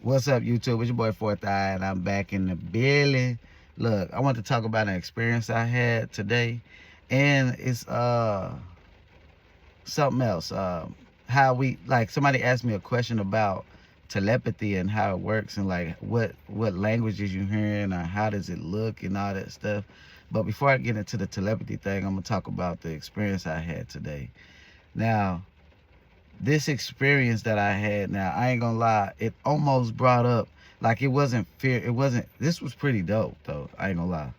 What's up, YouTube? It's your boy Fourth Eye, and I'm back in the building. Look, I want to talk about an experience I had today, and it's something else. How we like somebody asked me a question about telepathy and how it works, and like what languages you hearing, or how does it look, and all that stuff. But before I get into the telepathy thing, I'm gonna talk about the experience I had today. Now, this experience that I had, now I ain't gonna lie, it almost brought up, like, it wasn't fear, it wasn't, this was pretty dope though, I ain't gonna lie.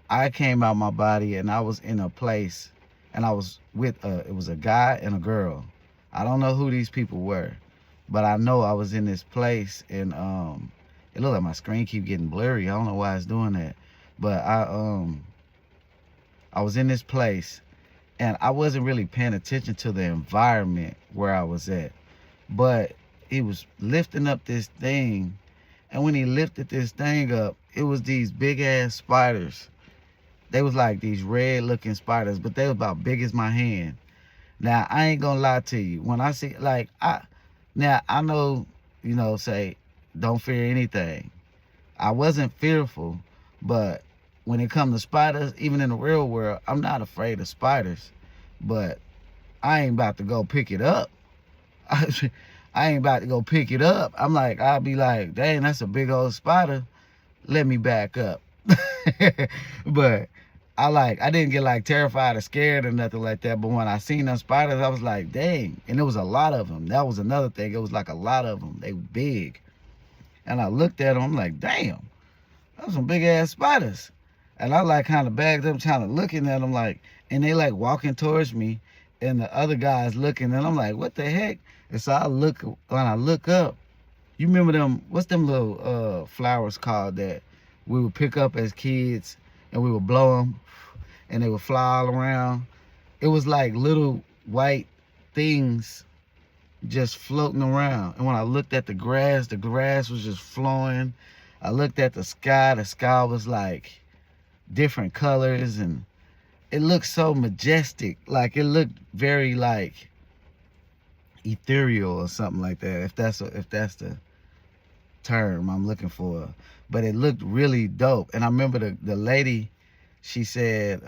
I came out my body and I was in a place, and I was with it was a guy and a girl. I don't know who these people were, but I know I was in this place, and it looked like my screen keep getting blurry. I don't know why it's doing that, but I was in this place, and I wasn't really paying attention to the environment where I was at. But he was lifting up this thing, and when he lifted this thing up, it was these big ass spiders. They was like these red looking spiders, but they was about big as my hand. Now I ain't gonna lie to you. When I see, like, I know, say don't fear anything. I wasn't fearful, but when it comes to spiders, even in the real world, I'm not afraid of spiders. But I ain't about to go pick it up. I ain't about to go pick it up. I'm like, I'll be like, dang, that's a big old spider. Let me back up. But I didn't get like terrified or scared or nothing like that. But when I seen them spiders, I was like, dang. And there was a lot of them. That was another thing. It was like a lot of them. They were big. And I looked at them. I'm like, damn, those some big ass spiders. And I like kind of bagged up, kind of looking at them like, and they like walking towards me, and the other guy's looking, and I'm like, what the heck? And so when I look up, you remember them, what's them little flowers called that we would pick up as kids, and we would blow them, and they would fly all around? It was like little white things just floating around. And when I looked at the grass was just flowing. I looked at the sky was like different colors, and it looked so majestic. Like, it looked very like ethereal or something like that, if that's the term I'm looking for. But it looked really dope. And I remember the lady, she said,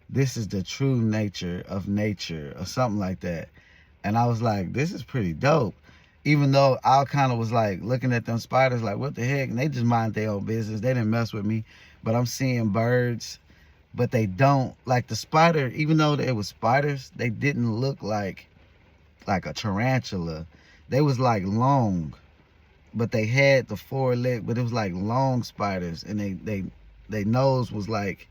this is the true nature of nature, or something like that. And I was like, this is pretty dope. Even though I kind of was like looking at them spiders like, what the heck? And they just mind their own business. They didn't mess with me. But I'm seeing birds, but they don't, like the spider, even though it was spiders, they didn't look like a tarantula. They was like long, but they had the four leg, but it was like long spiders. And they nose was like,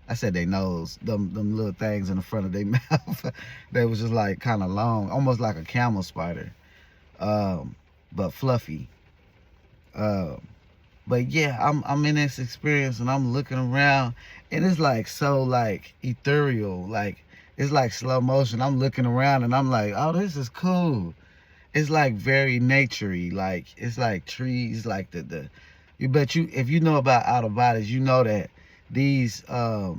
I said they nose, them little things in the front of their mouth. They was just like kind of long, almost like a camel spider, but fluffy. But yeah, I'm in this experience, and I'm looking around, and it's like so like ethereal, like it's like slow motion. I'm looking around, and I'm like, oh, this is cool. It's like very naturey, like it's like trees, like if you know about out of bodies, you know that these a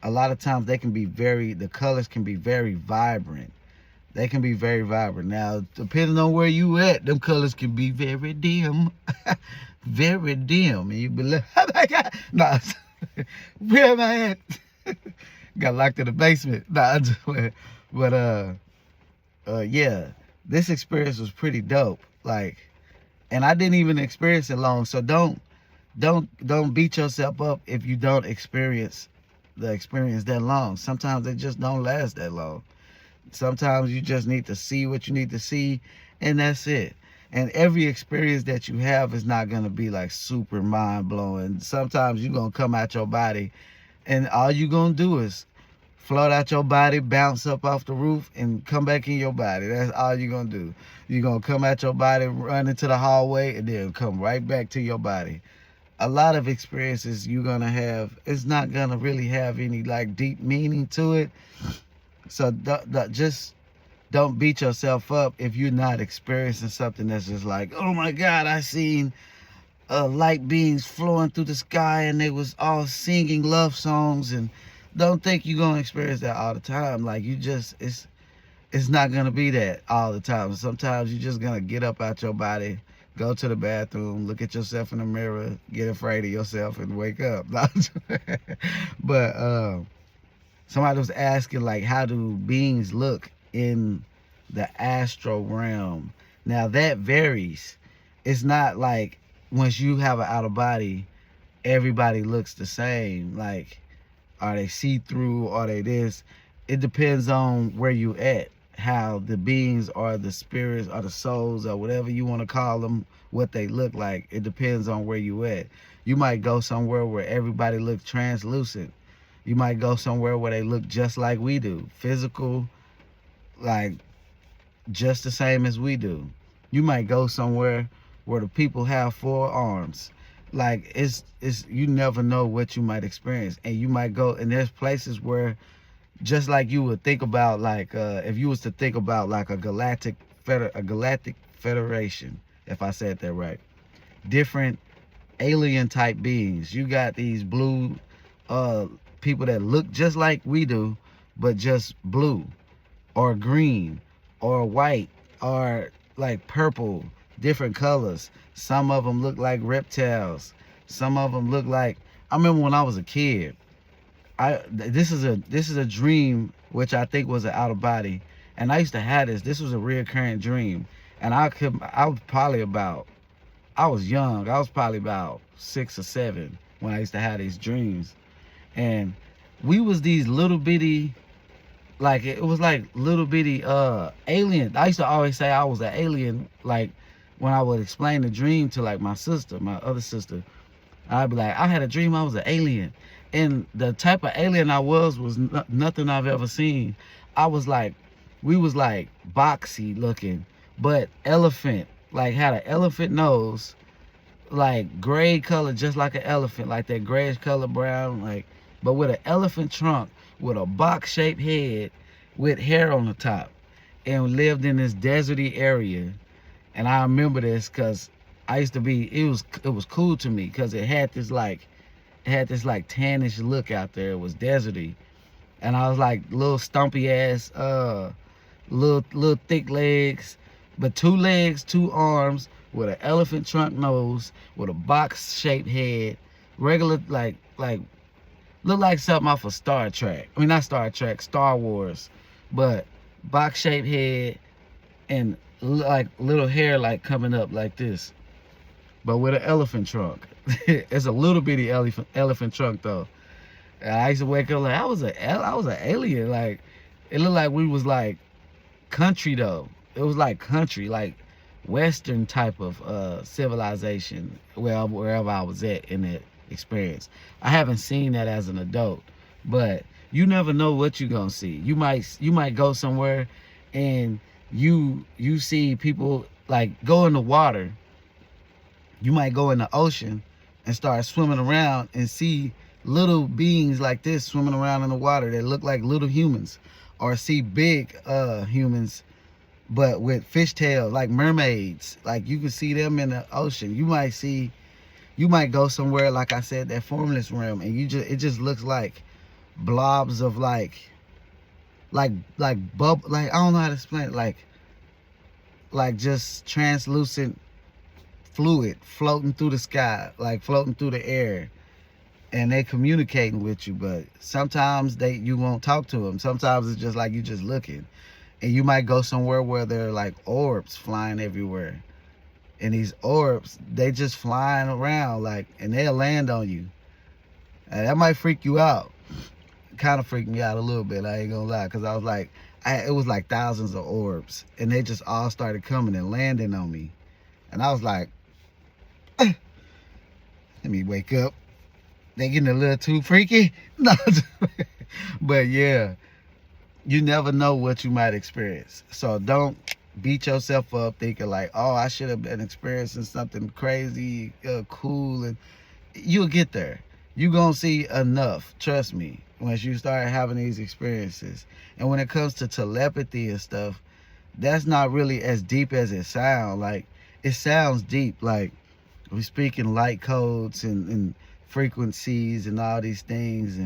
lot of times they can be the colors can be very vibrant. They can be very vibrant. Now, depending on where you at, them colors can be very dim. Very dim. And you be like, oh my God. Nah, where am I at? Got locked in the basement. Nah, but yeah, this experience was pretty dope. Like, and I didn't even experience it long. So don't beat yourself up if you don't experience the experience that long. Sometimes they just don't last that long. Sometimes you just need to see what you need to see, and that's it. And every experience that you have is not going to be like super mind-blowing. Sometimes you're going to come out your body, and all you're going to do is float out your body, bounce up off the roof, and come back in your body. That's all you're going to do. You're going to come out your body, run into the hallway, and then come right back to your body. A lot of experiences you're going to have, it's not going to really have any like deep meaning to it. So just don't beat yourself up if you're not experiencing something that's just like, oh my God, I seen light beings flowing through the sky, and they was all singing love songs. And don't think you're gonna experience that all the time. Like, it's It's not gonna be that all the time. Sometimes you're just gonna get up out your body, go to the bathroom, look at yourself in the mirror, get afraid of yourself, and wake up. But somebody was asking, like, how do beings look in the astral realm? Now that varies. It's not like once you have an out of body, everybody looks the same. Like, are they see-through? Are they this? It depends on where you at, how the beings or the spirits or the souls or whatever you want to call them, what they look like. It depends on where you at. You might go somewhere where everybody looks translucent. You might go somewhere where they look just like we do, physical, like just the same as we do. You might go somewhere where the people have 4 arms. Like, it's you never know what you might experience. And you might go, and there's places where, just like you would think about, like if you was to think about like a galactic federation, if I said that right, different alien type beings. You got these blue people that look just like we do, but just blue or green or white or like purple, different colors. Some of them look like reptiles. Some of them look like, I remember when I was a kid, this is a dream which I think was an out of body, and I used to have this was a reoccurring dream, and I was probably about, I was young, I was probably about 6 or 7 when I used to have these dreams. And we was these little bitty, like, it was like little bitty aliens. I used to always say I was an alien, like when I would explain the dream to like my sister, my other sister. I'd be like, I had a dream I was an alien. And the type of alien I was nothing I've ever seen. I was like, we was like boxy looking, but elephant, like had an elephant nose, like gray color, just like an elephant, like that grayish color brown, like, but with an elephant trunk, with a box shaped head, with hair on the top, and lived in this deserty area. And I remember this because I used to be, it was cool to me because it had this like tannish look out there. It was deserty, and I was like little stumpy ass, little thick legs, but 2 legs, 2 arms, with an elephant trunk nose, with a box shaped head, regular like looked like something off of Star Trek. I mean, not Star Trek, Star Wars, but box shaped head and like little hair like coming up like this, but with an elephant trunk. It's a little bitty elephant trunk though. And I used to wake up like I was an alien. Like, it looked like we was like country though. It was like country, like Western type of civilization. Well, wherever I was at in that experience, I haven't seen that as an adult, but you never know what you're gonna see. You might go somewhere and you see people like go in the water. You might go in the ocean and start swimming around and see little beings like this swimming around in the water that look like little humans, or see big humans but with fishtails, like mermaids. Like, you can see them in the ocean. You might go somewhere, like I said, that formless realm, and it just looks like blobs of like bubble, like, I don't know how to explain it, like just translucent fluid floating through the sky, like floating through the air, and they communicating with you. But sometimes you won't talk to them. Sometimes it's just like you just looking. And you might go somewhere where there are like orbs flying everywhere, and these orbs, they just flying around, like, and they'll land on you, and that might freak you out. Kind of freaked me out a little bit, I ain't gonna lie, because I was like, it was like thousands of orbs, and they just all started coming and landing on me, and I was like, let me wake up. They getting a little too freaky. No, but yeah, you never know what you might experience. So don't beat yourself up thinking like, oh, I should have been experiencing something crazy, cool, and you'll get there. You're gonna see enough, trust me, once you start having these experiences. And when it comes to telepathy and stuff, that's not really as deep as it sounds. Like, it sounds deep, like we speak in light codes and frequencies and all these things,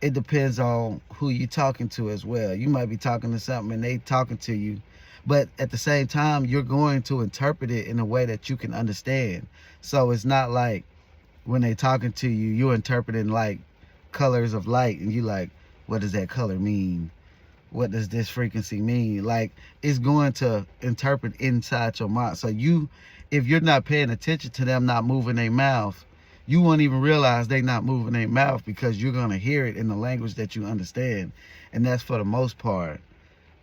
it depends on who you're talking to as well. You might be talking to something and they talking to you, but at the same time, you're going to interpret it in a way that you can understand. So it's not like when they talking to you, you're interpreting like colors of light and you like, what does that color mean? What does this frequency mean? Like, it's going to interpret inside your mind. So you, if you're not paying attention to them not moving their mouth, you won't even realize they not moving their mouth because you're going to hear it in the language that you understand. And that's for the most part.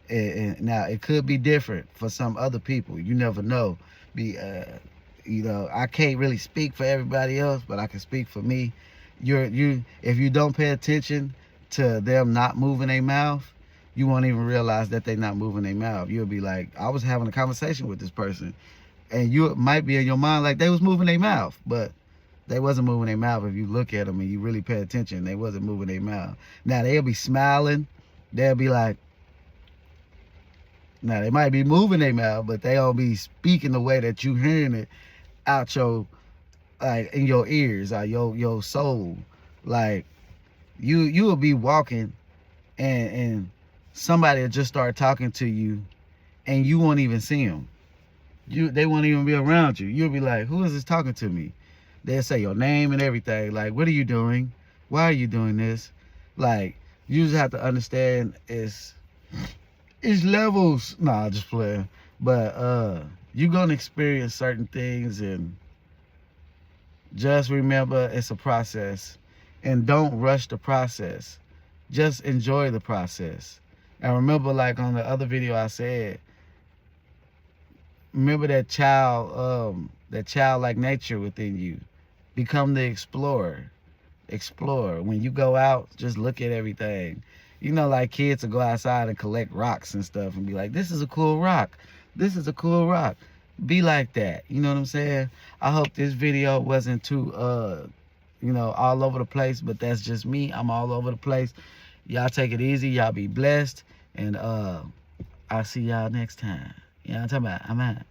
And now it could be different for some other people. You never know. You know, I can't really speak for everybody else, but I can speak for me. If you don't pay attention to them not moving their mouth, you won't even realize that they're not moving their mouth. You'll be like, I was having a conversation with this person, and you might be in your mind like they was moving their mouth, but they wasn't moving their mouth. If you look at them and you really pay attention, they wasn't moving their mouth. Now they'll be smiling. They'll be like, now they might be moving their mouth, but they don't be speaking the way that you hearing it out your, like, in your ears or your soul. Like, you will be walking and somebody will just start talking to you and you won't even see them. They won't even be around you. You'll be like, who is this talking to me? They'll say your name and everything. Like, what are you doing? Why are you doing this? Like, you just have to understand it's levels. Nah, just playing. But you're gonna experience certain things, and just remember it's a process. And don't rush the process. Just enjoy the process. And remember, like on the other video I said, remember that childlike nature within you. Become the explorer. Explore. When you go out, just look at everything. You know, like kids will go outside and collect rocks and stuff and be like, this is a cool rock. This is a cool rock. Be like that. You know what I'm saying? I hope this video wasn't too, you know, all over the place, but that's just me. I'm all over the place. Y'all take it easy. Y'all be blessed. And I'll see y'all next time. You know what I'm talking about? I'm out.